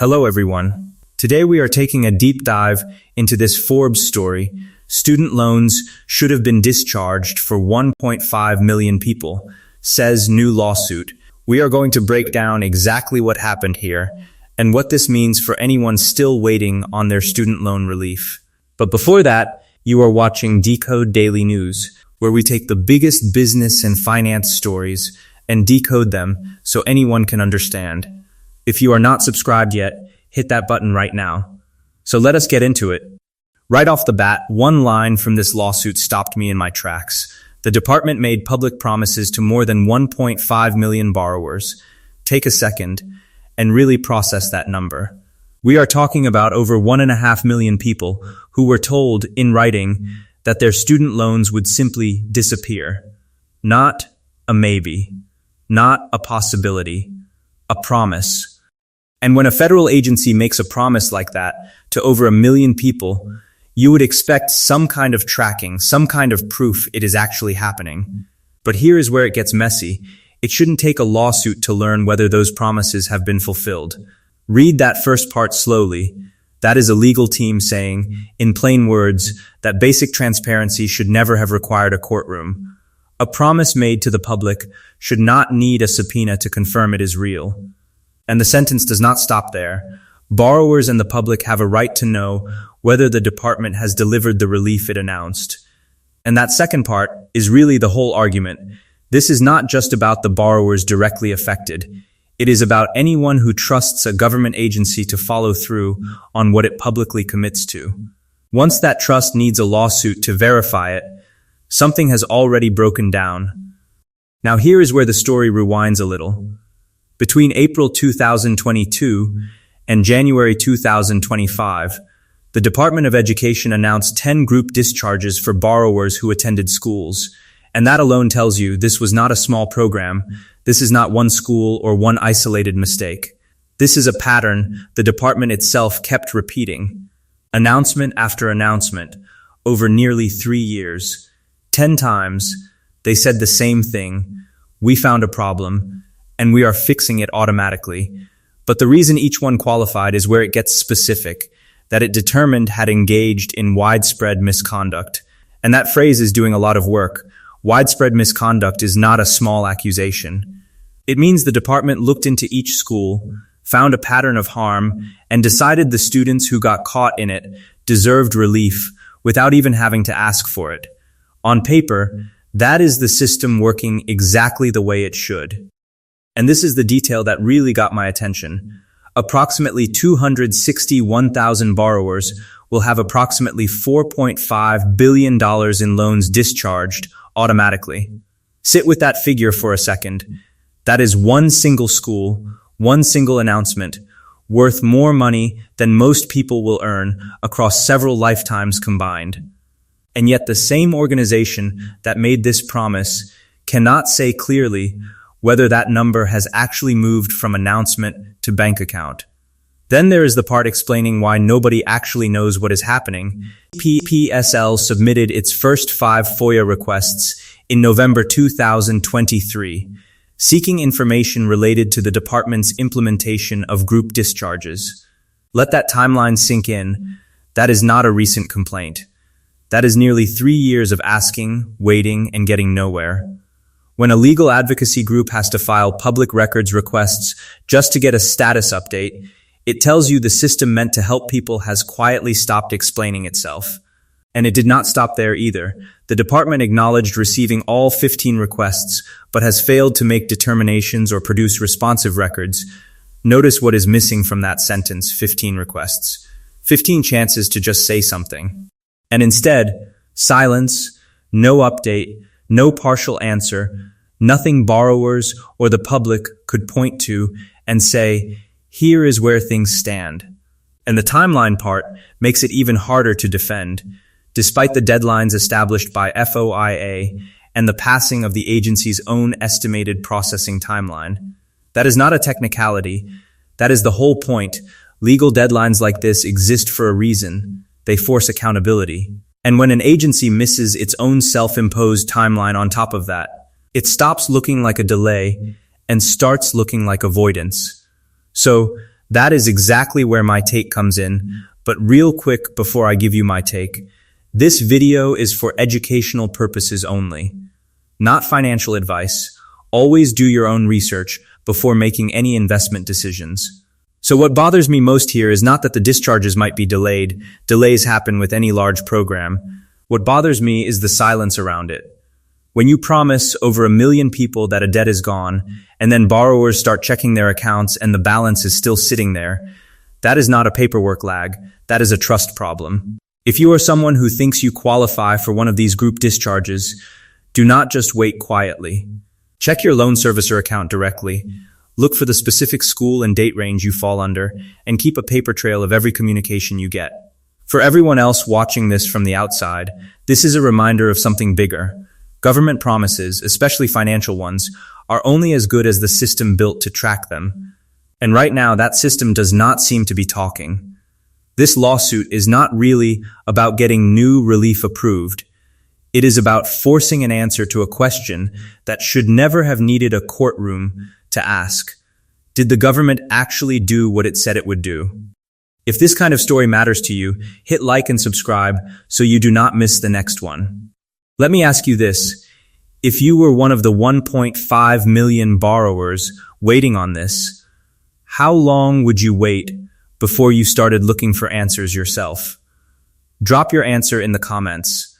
Hello everyone. Today we are taking a deep dive into this Forbes story. Student loans should have been discharged for 1.5 million people, says new lawsuit. We are going to break down exactly what happened here and what this means for anyone still waiting on their student loan relief. But before that, you are watching Decode Daily News, where we take the biggest business and finance stories and decode them so anyone can understand. If you are not subscribed yet, hit that button right now. So let us get into it. Right off the bat, one line from this lawsuit stopped me in my tracks. The department made public promises to more than 1.5 million borrowers. Take a second and really process that number. We are talking about over 1.5 million people who were told in writing that their student loans would simply disappear. Not a maybe, not a possibility, a promise. And when a federal agency makes a promise like that to over 1 million people, you would expect some kind of tracking, some kind of proof it is actually happening. But here is where it gets messy. It shouldn't take a lawsuit to learn whether those promises have been fulfilled. Read that first part slowly. That is a legal team saying, in plain words, that basic transparency should never have required a courtroom. A promise made to the public should not need a subpoena to confirm it is real. And the sentence does not stop there. Borrowers and the public have a right to know whether the department has delivered the relief it announced. And that second part is really the whole argument. This is not just about the borrowers directly affected. It is about anyone who trusts a government agency to follow through on what it publicly commits to. Once that trust needs a lawsuit to verify it, something has already broken down. Now here is where the story rewinds a little. Between April 2022 and January 2025, the Department of Education announced 10 group discharges for borrowers who attended schools. And that alone tells you this was not a small program. This is not one school or one isolated mistake. This is a pattern the department itself kept repeating. Announcement after announcement, over nearly 3 years. 10 times, they said the same thing. We found a problem, and we are fixing it automatically. But the reason each one qualified is where it gets specific, that it determined had engaged in widespread misconduct. And that phrase is doing a lot of work. Widespread misconduct is not a small accusation. It means the department looked into each school, found a pattern of harm, and decided the students who got caught in it deserved relief without even having to ask for it. On paper, that is the system working exactly the way it should. And this is the detail that really got my attention. Approximately 261,000 borrowers will have approximately $4.5 billion in loans discharged automatically. Sit with that figure for a second. That is one single school, one single announcement, worth more money than most people will earn across several lifetimes combined. And yet the same organization that made this promise cannot say clearly whether that number has actually moved from announcement to bank account. Then there is the part explaining why nobody actually knows what is happening. PPSL submitted its first 5 FOIA requests in November 2023, seeking information related to the department's implementation of group discharges. Let that timeline sink in. That is not a recent complaint. That is nearly 3 years of asking, waiting, and getting nowhere. When a legal advocacy group has to file public records requests just to get a status update, it tells you the system meant to help people has quietly stopped explaining itself. And it did not stop there either. The department acknowledged receiving all 15 requests, but has failed to make determinations or produce responsive records. Notice what is missing from that sentence, 15 requests. 15 chances to just say something. And instead, silence, no update, no partial answer, nothing borrowers or the public could point to and say, here is where things stand. And the timeline part makes it even harder to defend, despite the deadlines established by FOIA and the passing of the agency's own estimated processing timeline. That is not a technicality. That is the whole point. Legal deadlines like this exist for a reason. They force accountability. And when an agency misses its own self-imposed timeline on top of that, it stops looking like a delay and starts looking like avoidance. So That is exactly where my take comes in, but real quick before I give you my take, this video is for educational purposes only, not financial advice. Always do your own research before making any investment decisions. So what bothers me most here is not that the discharges might be delayed. Delays happen with any large program. What bothers me is the silence around it. When you promise over 1 million people that a debt is gone, and then borrowers start checking their accounts and the balance is still sitting there, that is not a paperwork lag, that is a trust problem. If you are someone who thinks you qualify for one of these group discharges, do not just wait quietly. Check your loan servicer account directly, look for the specific school and date range you fall under, and keep a paper trail of every communication you get. For everyone else watching this from the outside, this is a reminder of something bigger. Government promises, especially financial ones, are only as good as the system built to track them. And right now, that system does not seem to be talking. This lawsuit is not really about getting new relief approved. It is about forcing an answer to a question that should never have needed a courtroom to ask. Did the government actually do what it said it would do? If this kind of story matters to you, hit like and subscribe so you do not miss the next one. Let me ask you this. If you were one of the 1.5 million borrowers waiting on this, how long would you wait before you started looking for answers yourself? Drop your answer in the comments.